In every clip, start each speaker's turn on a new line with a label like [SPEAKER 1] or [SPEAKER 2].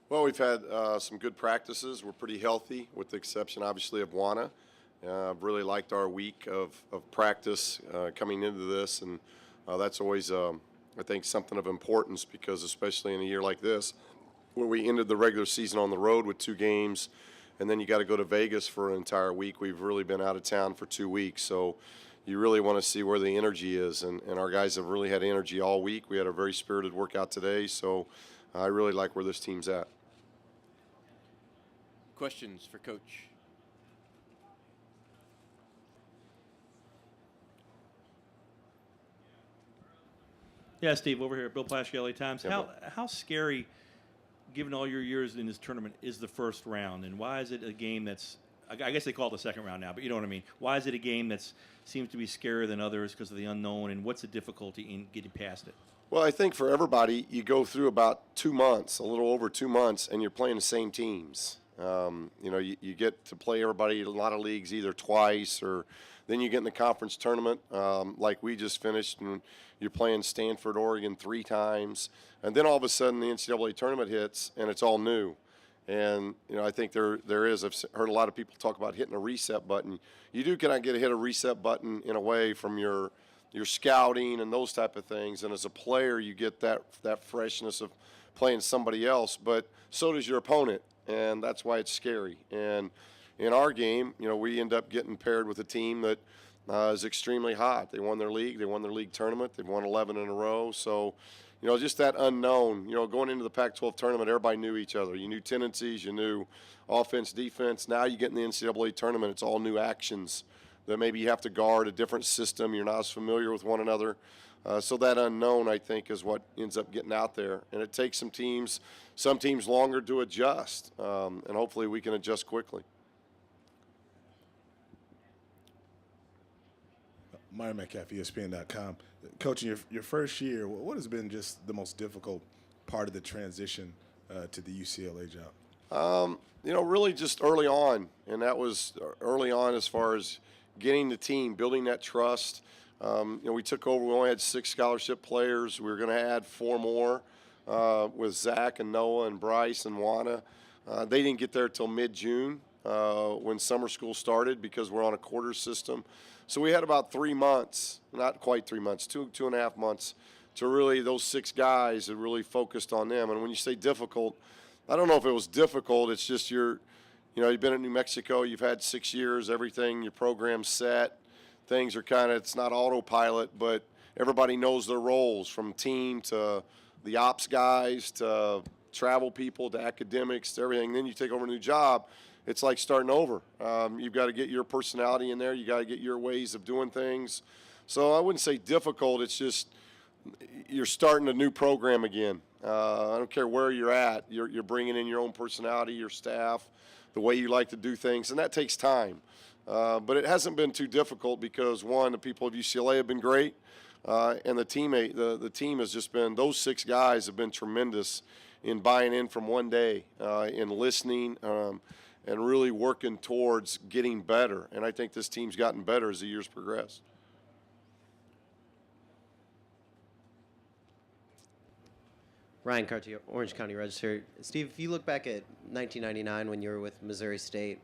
[SPEAKER 1] Well, we've had some good practices. We're pretty healthy, with the exception, obviously, of Juana. I've really liked our week of practice coming into this, and that's always, I think, something of importance because, especially in a year like this, where we ended the regular season on the road with 2 games, and then you got to go to Vegas for an entire week. We've really been out of town for 2 weeks, so you really want to see where the energy is, and our guys have really had energy all week. We had a very spirited workout today, so I really like where this team's at.
[SPEAKER 2] Questions for Coach?
[SPEAKER 3] Yeah, Steve, over here at Bill Plaschke, LA Times.
[SPEAKER 1] Yeah,
[SPEAKER 3] How scary, given all your years in this tournament, is the first round, and why is it a game that's, I guess they call it the second round now, but you know what I mean? Why is it a game that seems to be scarier than others because of the unknown, and what's the difficulty in getting past it?
[SPEAKER 1] Well, I think for everybody, you go through about 2 months, a little over 2 months, and you're playing the same teams. You get to play everybody in a lot of leagues either twice, or then you get in the conference tournament like we just finished, and you're playing Stanford, Oregon 3 times. And then all of a sudden the NCAA tournament hits, and it's all new. And, I think there is, I've heard a lot of people talk about hitting a reset button. You do cannot get to hit a reset button in a way from your scouting and those type of things. And as a player, you get that freshness of playing somebody else, but so does your opponent, and that's why it's scary. And in our game, we end up getting paired with a team that is extremely hot. They won their league tournament. They've won 11 in a row. So, just that unknown, going into the Pac-12 tournament, everybody knew each other. You knew tendencies, you knew offense, defense. Now you get in the NCAA tournament, it's all new actions that maybe you have to guard a different system. You're not as familiar with one another. So that unknown, I think, is what ends up getting out there. And it takes some teams longer to adjust. And hopefully we can adjust quickly.
[SPEAKER 4] Myron Metcalf, ESPN.com. Coach, in your first year, what has been just the most difficult part of the transition to the UCLA job?
[SPEAKER 1] Really just early on. And that was early on as far as getting the team, building that trust. We took over. We only had 6 scholarship players. We were going to add 4 more with Zach and Noah and Bryce and Juana. They didn't get there till mid-June when summer school started because we're on a quarter system. So we had about 3 months, not quite 3 months, 2.5 months, to really, those 6 guys that really focused on them. And when you say difficult, I don't know if it was difficult. It's just you've been at New Mexico. You've had 6 years, everything, your program's set. Things are it's not autopilot, but everybody knows their roles, from team to the ops guys to travel people to academics to everything. Then you take over a new job. It's like starting over. You've got to get your personality in there. You got to get your ways of doing things. So I wouldn't say difficult. It's just you're starting a new program again. I don't care where you're at. You're bringing in your own personality, your staff, the way you like to do things, and that takes time. But it hasn't been too difficult because, one, the people of UCLA have been great, and the team has just been, those 6 guys have been tremendous in buying in from one day, in listening, and really working towards getting better. And I think this team's gotten better as the years progress.
[SPEAKER 5] Ryan Cartier, Orange County Register. Steve, if you look back at 1999 when you were with Missouri State,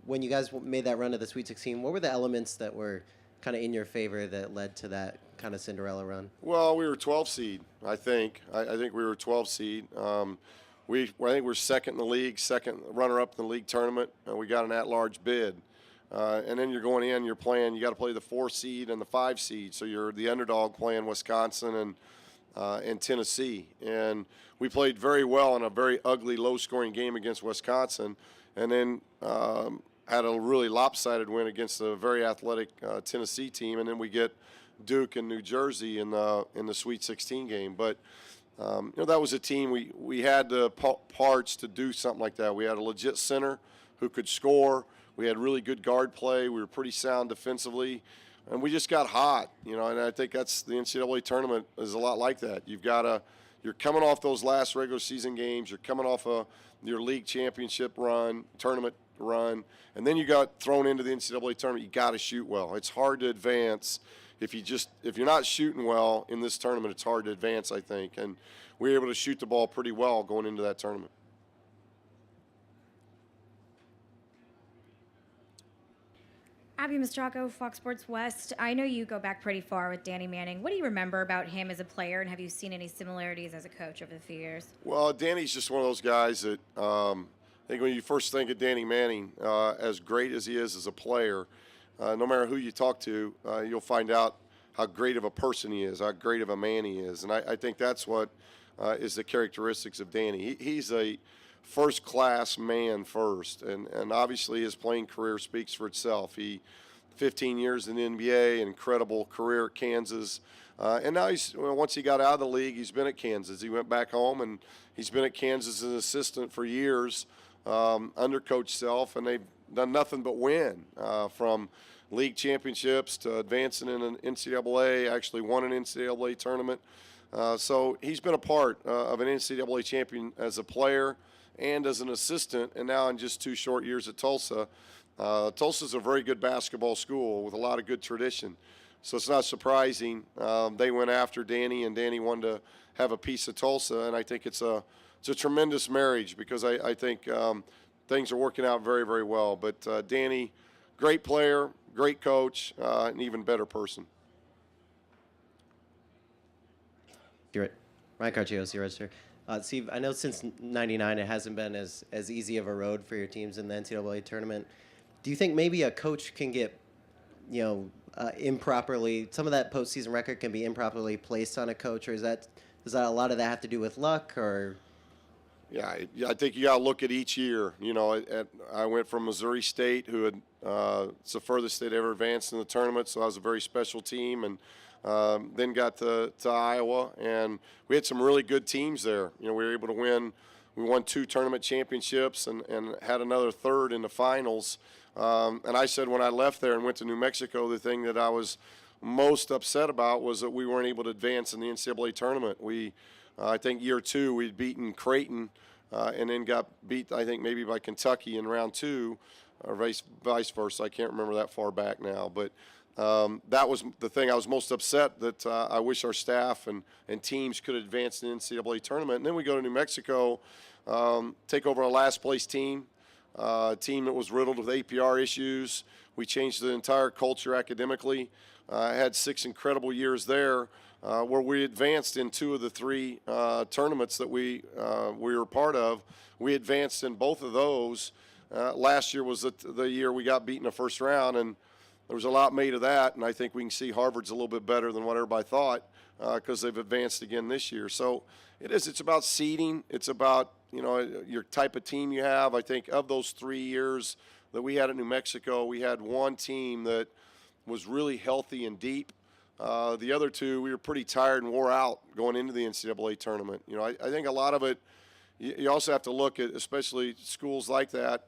[SPEAKER 5] when you guys made that run to the Sweet 16, what were the elements that were kind of in your favor that led to that kind of Cinderella run?
[SPEAKER 1] Well, we were 12 seed, I think. I think we were 12 seed. I think we're second in the league, second runner-up in the league tournament, and we got an at-large bid. And then you're going in, you got to play the 4 seed and the 5 seed, so you're the underdog playing Wisconsin and Tennessee. And we played very well in a very ugly, low-scoring game against Wisconsin, and then had a really lopsided win against a very athletic Tennessee team, and then we get Duke and New Jersey in the Sweet 16 game. But that was a team we had the parts to do something like that. We had a legit center who could score. We had really good guard play. We were pretty sound defensively, and we just got hot. And I think that's the NCAA tournament is a lot like that. You're coming off those last regular season games. You're coming off your league championship tournament run, and then you got thrown into the NCAA tournament. You got to shoot well. It's hard to advance if you're not shooting well in this tournament. It's hard to advance, I think, and we were able to shoot the ball pretty well going into that tournament.
[SPEAKER 2] Abby Mastracco, Fox Sports West. I know you go back pretty far with Danny Manning. What do you remember about him as a player, and have you seen any similarities as a coach over the few years?
[SPEAKER 1] Well, Danny's just one of those guys that I think when you first think of Danny Manning, as great as he is as a player, no matter who you talk to, you'll find out how great of a person he is, how great of a man he is. And I think that's what is the characteristics of Danny. He's a first-class man first, and obviously his playing career speaks for itself. He 15 years in the NBA, incredible career at Kansas, and now once he got out of the league, he's been at Kansas. He went back home, and he's been at Kansas as an assistant for years under Coach Self, and they've done nothing but win from league championships to advancing in an NCAA, actually won an NCAA tournament. So he's been a part of an NCAA champion as a player and as an assistant, and now in just 2 short years at Tulsa. Tulsa's a very good basketball school with a lot of good tradition. So it's not surprising they went after Danny, and Danny wanted to have a piece of Tulsa, and I think it's a tremendous marriage because I think things are working out very, very well. But Danny, great player, great coach, an even better person.
[SPEAKER 5] You're right. Ryan Cartio, your register. Steve, I know since '99 it hasn't been as easy of a road for your teams in the NCAA tournament. Do you think maybe a coach can get, improperly, some of that postseason record can be improperly placed on a coach, or does a lot of that have to do with luck, or?
[SPEAKER 1] Yeah, I think you got to look at each year. I went from Missouri State, who had it's the furthest they'd ever advanced in the tournament, so that was a very special team, and then got to Iowa, and we had some really good teams there. We were able to win. We won 2 tournament championships and had another third in the finals. And I said when I left there and went to New Mexico, the thing that I was most upset about was that we weren't able to advance in the NCAA tournament. I think year 2 we'd beaten Creighton and then got beat, I think, maybe by Kentucky in round 2, or vice versa. I can't remember that far back now. But that was the thing I was most upset that I wish our staff and teams could advance in the NCAA tournament. And then we go to New Mexico, take over our last place team, a team that was riddled with APR issues. We changed the entire culture academically. I had 6 incredible years there where we advanced in 2 of the 3 tournaments that we were part of. We advanced in both of those. Last year was the year we got beat in the first round, and there was a lot made of that, and I think we can see Harvard's a little bit better than what everybody thought because they've advanced again this year. So it's about seeding. It's about, your type of team you have. I think of those 3 years that we had at New Mexico, we had one team that was really healthy and deep. The other 2, we were pretty tired and wore out going into the NCAA tournament. I think a lot of it, you also have to look at, especially schools like that,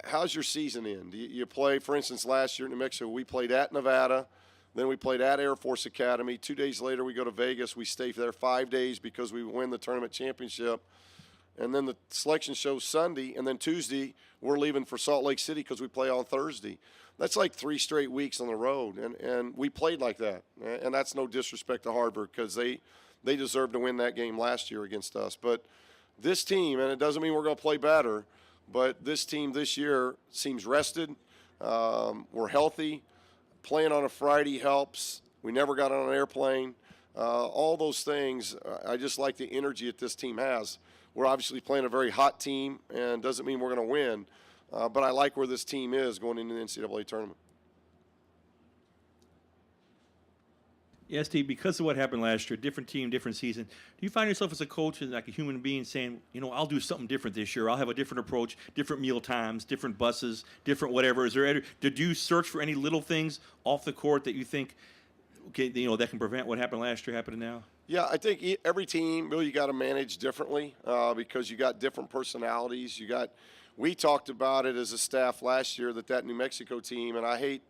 [SPEAKER 1] how's your season end? You play, for instance, last year in New Mexico, we played at Nevada, then we played at Air Force Academy. 2 days later, we go to Vegas. We stay there 5 days because we win the tournament championship. And then the selection shows Sunday, and then Tuesday, we're leaving for Salt Lake City because we play on Thursday. That's like 3 straight weeks on the road, and we played like that. And that's no disrespect to Harvard because they deserved to win that game last year against us. But this team, and it doesn't mean we're going to play better, but this team this year seems rested. We're healthy. Playing on a Friday helps. We never got on an airplane. All those things, I just like the energy that this team has. We're obviously playing a very hot team, and doesn't mean we're going to win. But I like where this team is going into the NCAA tournament.
[SPEAKER 3] Yeah, Steve, because of what happened last year, different team, different season, do you find yourself as a coach and like a human being saying, I'll do something different this year. I'll have a different approach, different meal times, different buses, different whatever. Did you search for any little things off the court that you think, okay, that can prevent what happened last year happening now?
[SPEAKER 1] Yeah, I think every team, Bill, you got to manage differently because you got different personalities. We talked about it as a staff last year that New Mexico team, and I hate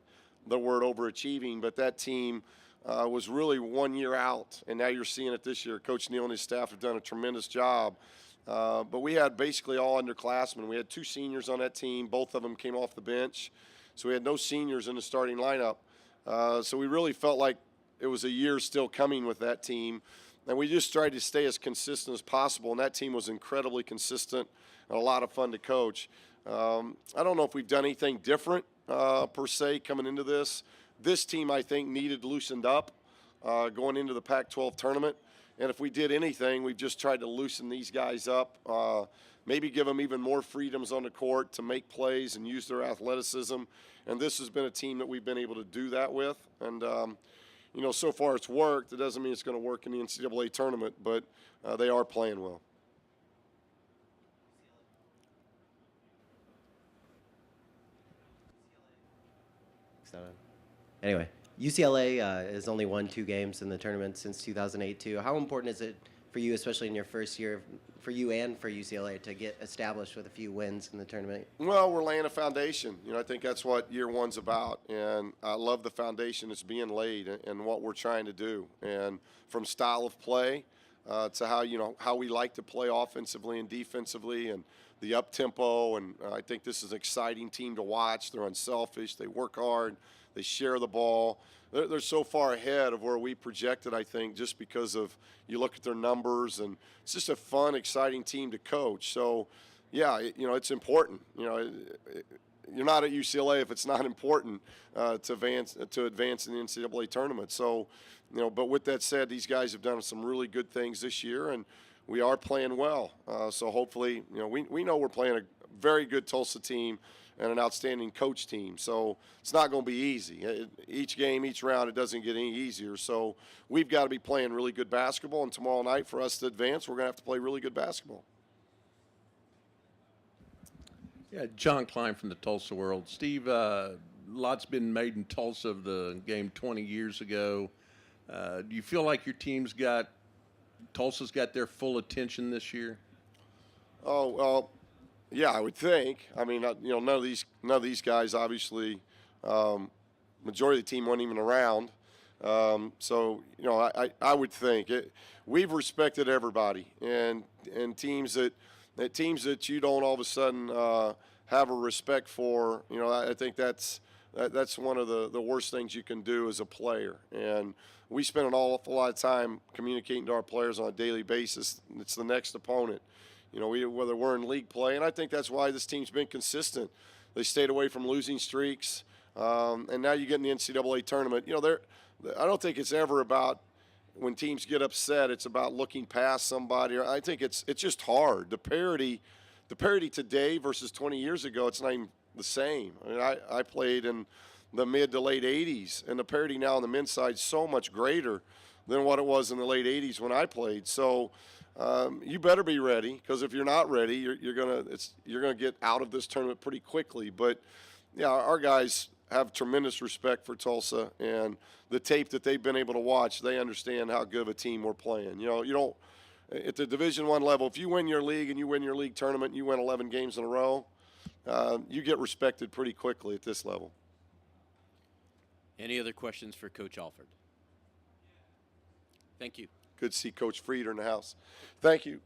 [SPEAKER 1] the word overachieving, but that team was really 1 year out, and now you're seeing it this year. Coach Neal and his staff have done a tremendous job. But we had basically all underclassmen. We had 2 seniors on that team. Both of them came off the bench. So we had no seniors in the starting lineup. So we really felt like it was a year still coming with that team. And we just tried to stay as consistent as possible, and that team was incredibly consistent and a lot of fun to coach. I don't know if we've done anything different per se coming into this. This team, I think, needed loosened up going into the Pac-12 tournament. And if we did anything, we've just tried to loosen these guys up, maybe give them even more freedoms on the court to make plays and use their athleticism. And this has been a team that we've been able to do that with. And, so far it's worked. It doesn't mean it's going to work in the NCAA tournament, but they are playing well.
[SPEAKER 5] Anyway, UCLA has only won 2 games in the tournament since 2008 too. How important is it for you, especially in your first year, for you and for UCLA, to get established with a few wins in the tournament?
[SPEAKER 1] Well, we're laying a foundation. I think that's what year one's about, and I love the foundation that's being laid and what we're trying to do. And from style of play to how we like to play offensively and defensively, and the up tempo. And I think this is an exciting team to watch. They're unselfish. They work hard. They share the ball. They're so far ahead of where we projected, I think, just because of you look at their numbers, and it's just a fun, exciting team to coach. So, yeah, it's important. You're not at UCLA if it's not important to advance in the NCAA tournament. So, but with that said, these guys have done some really good things this year, and we are playing well. So hopefully, we know we're playing a very good Tulsa team and an outstanding coach team. So it's not going to be easy. Each game, each round, it doesn't get any easier. So we've got to be playing really good basketball, and tomorrow night for us to advance, we're going to have to play really good basketball.
[SPEAKER 6] Yeah, John Klein from the Tulsa World. Steve, lots been made in Tulsa of the game 20 years ago. Do you feel like your team's Tulsa's got their full attention this year?
[SPEAKER 1] Oh, well, yeah, I would think. I mean, none of these guys, obviously, majority of the team weren't even around. So, I would think we've respected everybody, and teams that you don't all of a sudden have a respect for. I think that's one of the worst things you can do as a player. And we spend an awful lot of time communicating to our players on a daily basis. It's the next opponent. Whether we're in league play, and I think that's why this team's been consistent. They stayed away from losing streaks, and now you get in the NCAA tournament. I don't think it's ever about when teams get upset. It's about looking past somebody. I think it's just hard. The parity today versus 20 years ago, it's not even the same. I mean, I played in the mid to late 80s, and the parity now on the men's side is so much greater than what it was in the late 80s when I played. So you better be ready, because if you're not ready, you're gonna get out of this tournament pretty quickly. But yeah, our guys have tremendous respect for Tulsa, and the tape that they've been able to watch, they understand how good of a team we're playing. You don't at the Division I level, if you win your league and you win your league tournament, and you win 11 games in a row, you get respected pretty quickly at this level.
[SPEAKER 7] Any other questions for Coach Alford? Thank you.
[SPEAKER 1] Good to see Coach Frieder in the house. Thank you.